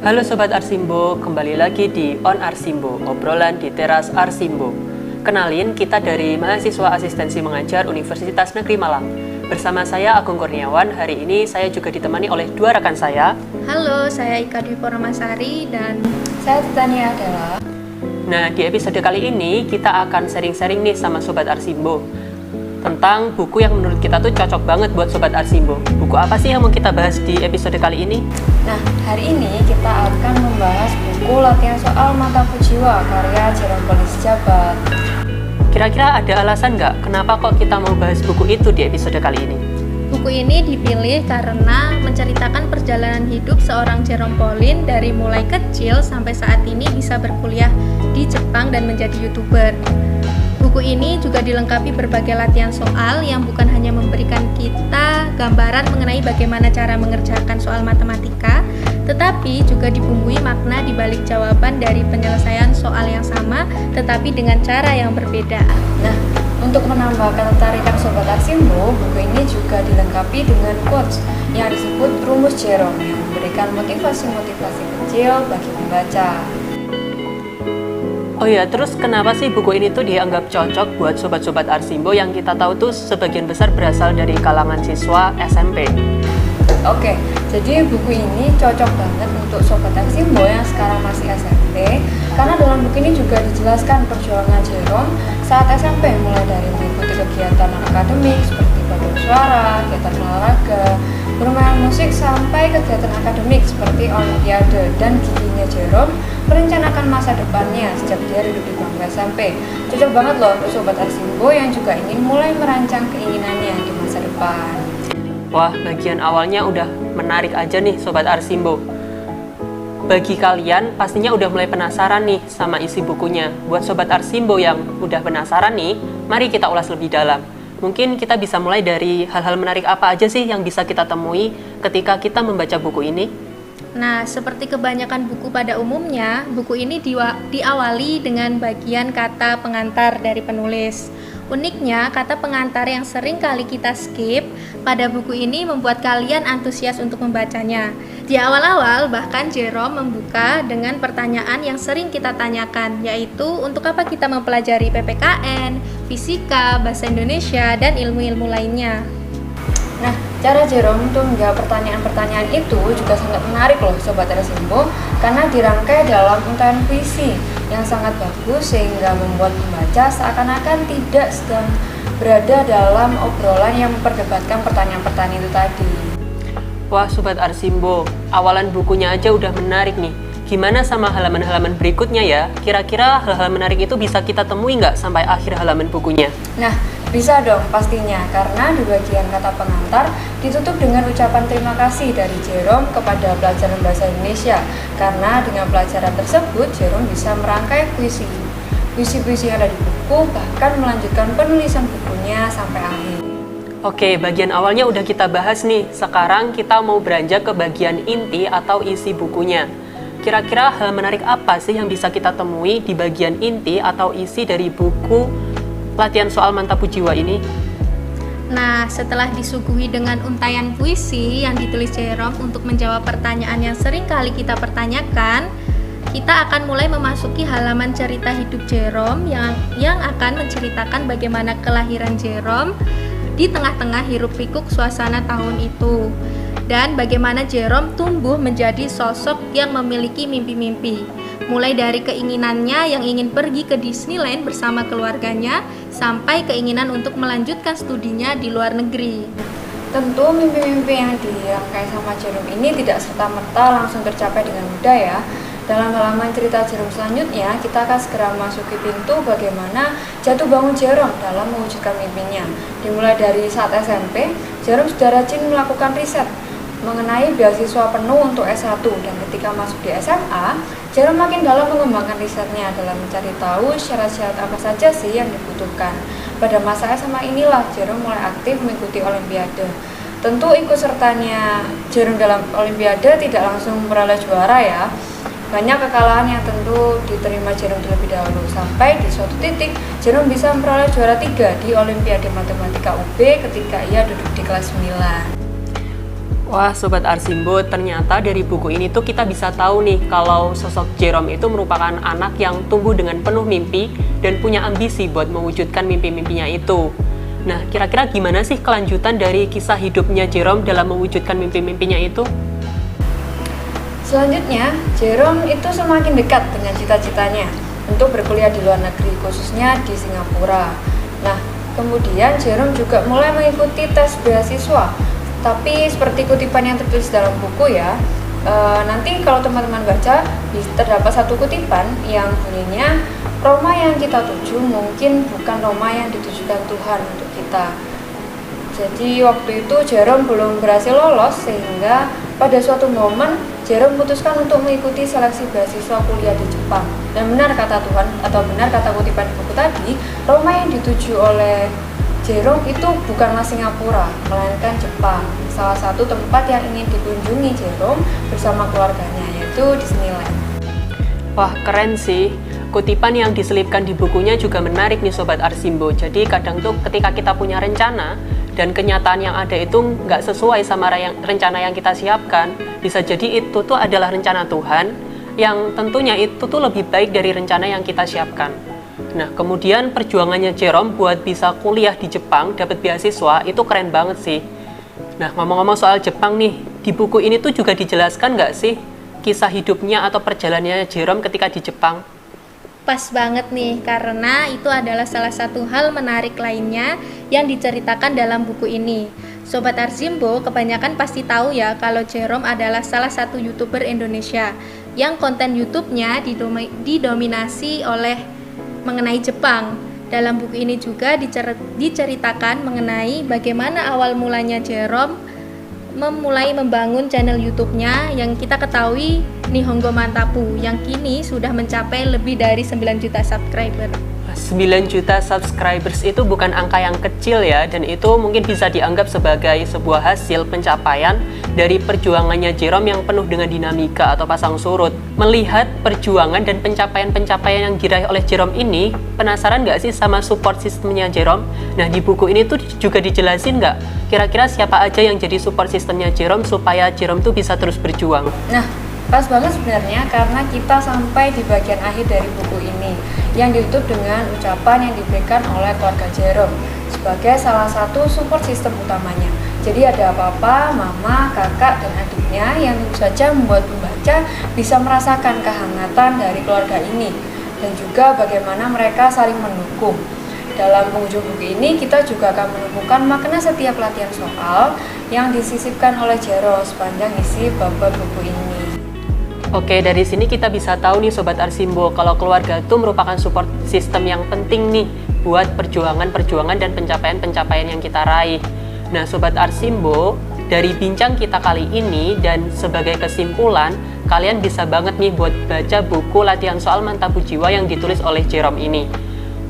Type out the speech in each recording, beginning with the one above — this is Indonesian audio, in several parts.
Halo Sobat Arsimbo, kembali lagi di On Arsimbo, obrolan di teras Arsimbo. Kenalin, kita dari mahasiswa asistensi mengajar Universitas Negeri Malang. Bersama saya Agung Kurniawan, hari ini saya juga ditemani oleh dua rekan saya. Halo, saya Ika Dwi Purnamasari dan saya Titania Adela. Nah, di episode kali ini kita akan sharing-sharing nih sama Sobat Arsimbo tentang buku yang menurut kita tuh cocok banget buat Sobat Arsimbo. Buku apa sih yang mau kita bahas di episode kali ini? Nah, hari ini kita akan membahas buku Latihan Soal Mata Pujiwa karya Jerome Pauline Sijabat. Kira-kira ada alasan nggak kenapa kok kita mau bahas buku itu di episode kali ini? Buku ini dipilih karena menceritakan perjalanan hidup seorang Jerome Pauline dari mulai kecil sampai saat ini bisa berkuliah di Jepang dan menjadi YouTuber. Buku ini juga dilengkapi berbagai latihan soal yang bukan hanya memberikan kita gambaran mengenai bagaimana cara mengerjakan soal matematika, tetapi juga dibumbui makna di balik jawaban dari penyelesaian soal yang sama, tetapi dengan cara yang berbeda. Nah, untuk menambah ketertarikan Sobat Arsimbo, buku ini juga dilengkapi dengan quotes yang disebut rumus Jerome yang memberikan motivasi-motivasi kecil bagi pembaca. Oh ya, terus kenapa sih buku ini tuh dianggap cocok buat sobat-sobat Arsimbo yang kita tahu tuh sebagian besar berasal dari kalangan siswa SMP? Oke, jadi buku ini cocok banget untuk sobat Arsimbo yang sekarang masih SMP karena dalam buku ini juga dijelaskan perjuangan Jerome saat SMP mulai dari mengikuti kegiatan akademik seperti paduan suara, kegiatan olahraga, bermain musik sampai kegiatan akademik seperti olimpiade, dan giginya Jerome merencanakan masa depannya sejak dia duduk di bangku SMP. Cocok banget loh untuk sobat Arsimbo yang juga ingin mulai merancang keinginannya di masa depan. Wah, bagian awalnya udah menarik aja nih Sobat Arsimbo. Bagi kalian pastinya udah mulai penasaran nih sama isi bukunya. Buat Sobat Arsimbo yang udah penasaran nih, mari kita ulas lebih dalam. Mungkin kita bisa mulai dari hal-hal menarik apa aja sih yang bisa kita temui ketika kita membaca buku ini? Nah, seperti kebanyakan buku pada umumnya, buku ini diawali dengan bagian kata pengantar dari penulis. Uniknya, kata pengantar yang sering kali kita skip pada buku ini membuat kalian antusias untuk membacanya. Di awal-awal, bahkan Jerome membuka dengan pertanyaan yang sering kita tanyakan, yaitu untuk apa kita mempelajari PPKN, fisika, bahasa Indonesia, dan ilmu-ilmu lainnya. Nah, cara Jerome untuk menjawab pertanyaan-pertanyaan itu juga sangat menarik loh Sobat Arsimbo, karena dirangkai dalam untaian puisi yang sangat bagus sehingga membuat pembaca seakan-akan tidak sedang berada dalam obrolan yang memperdebatkan pertanyaan-pertanyaan itu tadi. Wah Sobat Arsimbo, awalan bukunya aja udah menarik nih. Gimana sama halaman-halaman berikutnya ya? Kira-kira hal-hal menarik itu bisa kita temui nggak sampai akhir halaman bukunya? Nah, bisa dong pastinya, karena di bagian kata pengantar ditutup dengan ucapan terima kasih dari Jerome kepada pelajaran bahasa Indonesia. Karena dengan pelajaran tersebut, Jerome bisa merangkai puisi-puisi yang ada di buku, bahkan melanjutkan penulisan bukunya sampai akhir. Oke, bagian awalnya udah kita bahas nih. Sekarang kita mau beranjak ke bagian inti atau isi bukunya. Kira-kira hal menarik apa sih yang bisa kita temui di bagian inti atau isi dari buku Latihan Soal Mata Pujiwa ini? Nah, setelah disuguhi dengan untaian puisi yang ditulis Jerome untuk menjawab pertanyaan yang sering kali kita pertanyakan, kita akan mulai memasuki halaman cerita hidup Jerome yang akan menceritakan bagaimana kelahiran Jerome di tengah-tengah hiruk-pikuk suasana tahun itu, dan bagaimana Jerome tumbuh menjadi sosok yang memiliki mimpi-mimpi, mulai dari keinginannya yang ingin pergi ke Disneyland bersama keluarganya, sampai keinginan untuk melanjutkan studinya di luar negeri. Tentu mimpi-mimpi yang dirangkai sama Jerome ini tidak serta-merta langsung tercapai dengan mudah ya. Dalam halaman cerita Jerome selanjutnya, kita akan segera memasuki pintu bagaimana jatuh bangun Jerome dalam mewujudkan mimpinya. Dimulai dari saat SMP, Jerome sudah rajin melakukan riset mengenai beasiswa penuh untuk S1, dan ketika masuk di SMA, Jerome makin dalam mengembangkan risetnya dalam mencari tahu syarat-syarat apa saja sih yang dibutuhkan. Pada masa SMA inilah Jerome mulai aktif mengikuti olimpiade. Tentu ikut sertanya Jerome dalam olimpiade tidak langsung memperoleh juara ya. Banyak kekalahan yang tentu diterima Jerome terlebih dahulu, sampai di suatu titik Jerome bisa memperoleh juara 3 di Olimpiade Matematika UB ketika ia duduk di kelas 9. Wah, Sobat Arsimbo, ternyata dari buku ini tuh kita bisa tahu nih kalau sosok Jerome itu merupakan anak yang tumbuh dengan penuh mimpi dan punya ambisi buat mewujudkan mimpi-mimpinya itu. Nah, kira-kira gimana sih kelanjutan dari kisah hidupnya Jerome dalam mewujudkan mimpi-mimpinya itu? Selanjutnya, Jerome itu semakin dekat dengan cita-citanya untuk berkuliah di luar negeri, khususnya di Singapura. Nah, kemudian Jerome juga mulai mengikuti tes beasiswa. Tapi seperti kutipan yang tertulis dalam buku ya, nanti kalau teman-teman baca, terdapat satu kutipan yang bunyinya, Roma yang kita tuju mungkin bukan Roma yang ditujukan Tuhan untuk kita. Jadi waktu itu Jerome belum berhasil lolos, sehingga pada suatu momen Jerome memutuskan untuk mengikuti seleksi beasiswa kuliah di Jepang. Dan benar kata Tuhan, atau benar kata kutipan di buku tadi, Roma yang dituju oleh Jerome itu bukanlah Singapura, melainkan Jepang. Salah satu tempat yang ingin dikunjungi Jerome bersama keluarganya, yaitu Disneyland. Wah, keren sih. Kutipan yang diselipkan di bukunya juga menarik nih Sobat Arsimbo. Jadi kadang tuh ketika kita punya rencana dan kenyataan yang ada itu nggak sesuai sama rencana yang kita siapkan, bisa jadi itu tuh adalah rencana Tuhan yang tentunya itu tuh lebih baik dari rencana yang kita siapkan. Nah, kemudian perjuangannya Jerome buat bisa kuliah di Jepang, dapat beasiswa, itu keren banget sih. Nah, ngomong-ngomong soal Jepang nih, di buku ini tuh juga dijelaskan nggak sih kisah hidupnya atau perjalanannya Jerome ketika di Jepang? Pas banget nih, karena itu adalah salah satu hal menarik lainnya yang diceritakan dalam buku ini. Sobat Arsimbo kebanyakan pasti tahu ya kalau Jerome adalah salah satu YouTuber Indonesia yang konten YouTube-nya didominasi oleh mengenai Jepang. Dalam buku ini juga diceritakan mengenai bagaimana awal mulanya Jerome memulai membangun channel YouTube-nya yang kita ketahui Nihongo Mantapu, yang kini sudah mencapai lebih dari 9 juta subscriber. 9 juta subscribers itu bukan angka yang kecil ya, dan itu mungkin bisa dianggap sebagai sebuah hasil pencapaian dari perjuangannya Jerome yang penuh dengan dinamika atau pasang surut. Melihat perjuangan dan pencapaian-pencapaian yang diraih oleh Jerome ini, penasaran nggak sih sama support sistemnya Jerome? Nah, di buku ini tuh juga dijelasin nggak kira-kira siapa aja yang jadi support sistemnya Jerome supaya Jerome tuh bisa terus berjuang? Nah, pas banget sebenarnya karena kita sampai di bagian akhir dari buku ini yang ditutup dengan ucapan yang diberikan oleh keluarga Jerome sebagai salah satu support sistem utamanya. Jadi ada apa-apa, mama, kakak, dan adiknya yang tentu saja membuat pembaca bisa merasakan kehangatan dari keluarga ini dan juga bagaimana mereka saling mendukung. Dalam penghujung buku ini kita juga akan menemukan makna setiap latihan soal yang disisipkan oleh Jerome sepanjang isi bab-bab buku ini. Oke, dari sini kita bisa tahu nih Sobat Arsimbo kalau keluarga itu merupakan support system yang penting nih buat perjuangan-perjuangan dan pencapaian-pencapaian yang kita raih. Nah, Sobat Arsimbo, dari bincang kita kali ini dan sebagai kesimpulan, kalian bisa banget nih buat baca buku latihan soal Mantapu Jiwa yang ditulis oleh Jerome ini.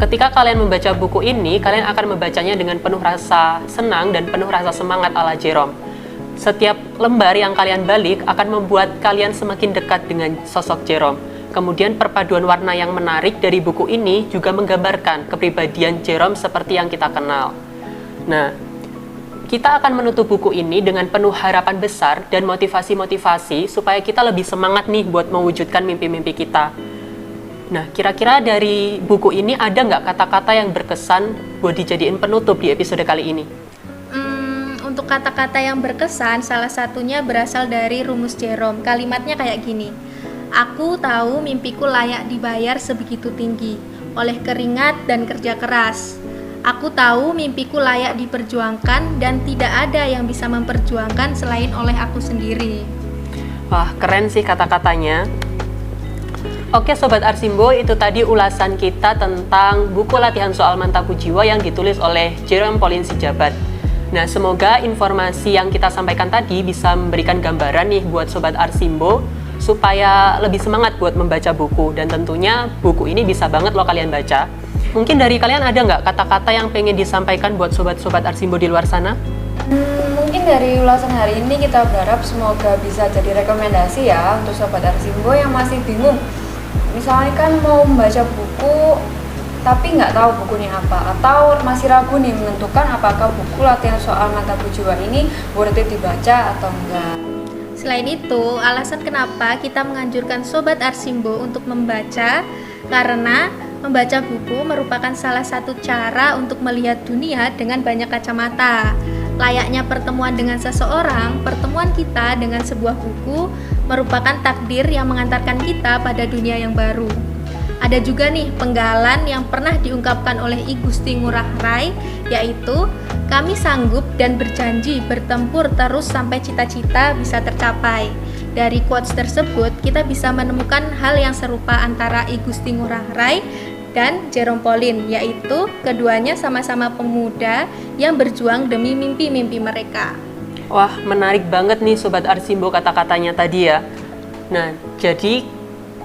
Ketika kalian membaca buku ini, kalian akan membacanya dengan penuh rasa senang dan penuh rasa semangat ala Jerome. Setiap lembar yang kalian balik akan membuat kalian semakin dekat dengan sosok Jerome. Kemudian perpaduan warna yang menarik dari buku ini juga menggambarkan kepribadian Jerome seperti yang kita kenal. Nah, kita akan menutup buku ini dengan penuh harapan besar dan motivasi-motivasi supaya kita lebih semangat nih buat mewujudkan mimpi-mimpi kita. Nah, kira-kira dari buku ini ada nggak kata-kata yang berkesan buat dijadiin penutup di episode kali ini? Untuk kata-kata yang berkesan, salah satunya berasal dari rumus Jerome. Kalimatnya kayak gini: aku tahu mimpiku layak dibayar sebegitu tinggi oleh keringat dan kerja keras. Aku tahu mimpiku layak diperjuangkan dan tidak ada yang bisa memperjuangkan selain oleh aku sendiri. Wah, keren sih kata-katanya. Oke Sobat Arsimbo, itu tadi ulasan kita tentang buku latihan soal Mantapu Jiwa yang ditulis oleh Jerome Pauline Sijabat. Nah, semoga informasi yang kita sampaikan tadi bisa memberikan gambaran nih buat Sobat Arsimbo supaya lebih semangat buat membaca buku, dan tentunya buku ini bisa banget loh kalian baca. Mungkin dari kalian ada nggak kata-kata yang pengen disampaikan buat Sobat-Sobat Arsimbo di luar sana? Mungkin dari ulasan hari ini kita berharap semoga bisa jadi rekomendasi ya untuk Sobat Arsimbo yang masih bingung. Misalnya kan mau membaca buku tapi nggak tahu bukunya apa, atau masih ragu nih menentukan apakah buku latihan soal mata jiwa ini worth it dibaca atau enggak. Selain itu, alasan kenapa kita menganjurkan Sobat Arsimbo untuk membaca, karena membaca buku merupakan salah satu cara untuk melihat dunia dengan banyak kacamata. Layaknya pertemuan dengan seseorang, pertemuan kita dengan sebuah buku merupakan takdir yang mengantarkan kita pada dunia yang baru. Ada juga nih penggalan yang pernah diungkapkan oleh I Gusti Ngurah Rai, yaitu kami sanggup dan berjanji bertempur terus sampai cita-cita bisa tercapai. Dari quotes tersebut kita bisa menemukan hal yang serupa antara I Gusti Ngurah Rai dan Jerome Pauline, yaitu keduanya sama-sama pemuda yang berjuang demi mimpi-mimpi mereka. Wah, menarik banget nih Sobat Arsimbo kata-katanya tadi ya. Nah, jadi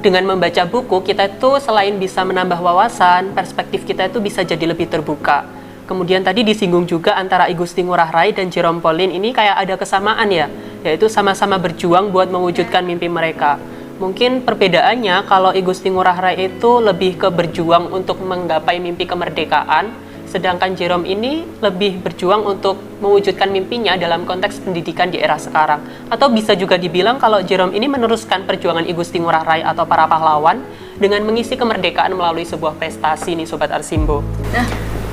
dengan membaca buku, kita itu selain bisa menambah wawasan, perspektif kita itu bisa jadi lebih terbuka. Kemudian tadi disinggung juga antara I Gusti Ngurah Rai dan Jerome Pauline ini kayak ada kesamaan ya, yaitu sama-sama berjuang buat mewujudkan mimpi mereka. Mungkin perbedaannya kalau I Gusti Ngurah Rai itu lebih ke berjuang untuk menggapai mimpi kemerdekaan, sedangkan Jerome ini lebih berjuang untuk mewujudkan mimpinya dalam konteks pendidikan di era sekarang. Atau bisa juga dibilang kalau Jerome ini meneruskan perjuangan I Gusti Ngurah Rai atau para pahlawan dengan mengisi kemerdekaan melalui sebuah prestasi nih Sobat Arsimbo. Nah,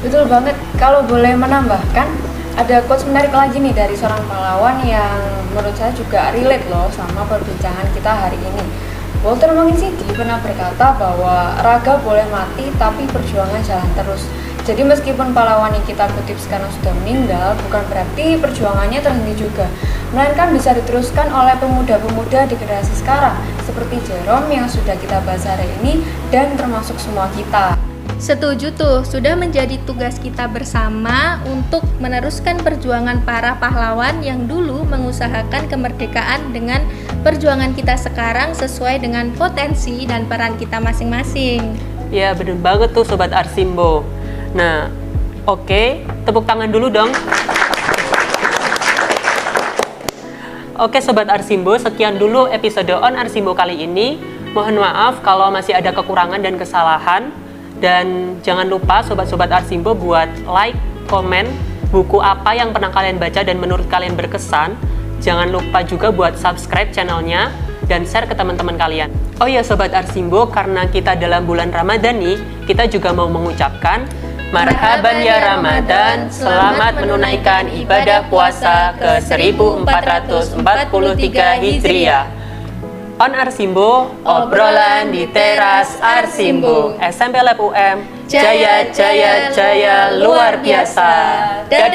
betul banget. Kalau boleh menambahkan, ada quotes menarik lagi nih dari seorang pahlawan yang menurut saya juga relate loh sama perbincangan kita hari ini. Walter Manginsidi pernah berkata bahwa raga boleh mati tapi perjuangan jalan terus. Jadi meskipun pahlawan yang kita kutip sekarang sudah meninggal, bukan berarti perjuangannya terhenti juga, melainkan bisa diteruskan oleh pemuda-pemuda di generasi sekarang, seperti Jerome yang sudah kita bahas hari ini, dan termasuk semua kita. Setuju tuh, sudah menjadi tugas kita bersama untuk meneruskan perjuangan para pahlawan yang dulu mengusahakan kemerdekaan dengan perjuangan kita sekarang sesuai dengan potensi dan peran kita masing-masing. Ya, bener banget tuh Sobat Arsimbo. Nah, oke, tepuk tangan dulu dong. Oke Sobat Arsimbo, sekian dulu episode On Arsimbo kali ini. Mohon maaf kalau masih ada kekurangan dan kesalahan. Dan jangan lupa Sobat-Sobat Arsimbo buat like, komen, buku apa yang pernah kalian baca dan menurut kalian berkesan. Jangan lupa juga buat subscribe channelnya dan share ke teman-teman kalian. Oh ya Sobat Arsimbo, karena kita dalam bulan Ramadan nih, kita juga mau mengucapkan Marhaban ya Ramadan, selamat menunaikan ibadah puasa ke 1443 Hijriah. On Arsimbo, obrolan di teras Arsimbo. SMP Lab UM, jaya, jaya, jaya, luar biasa. Dadah!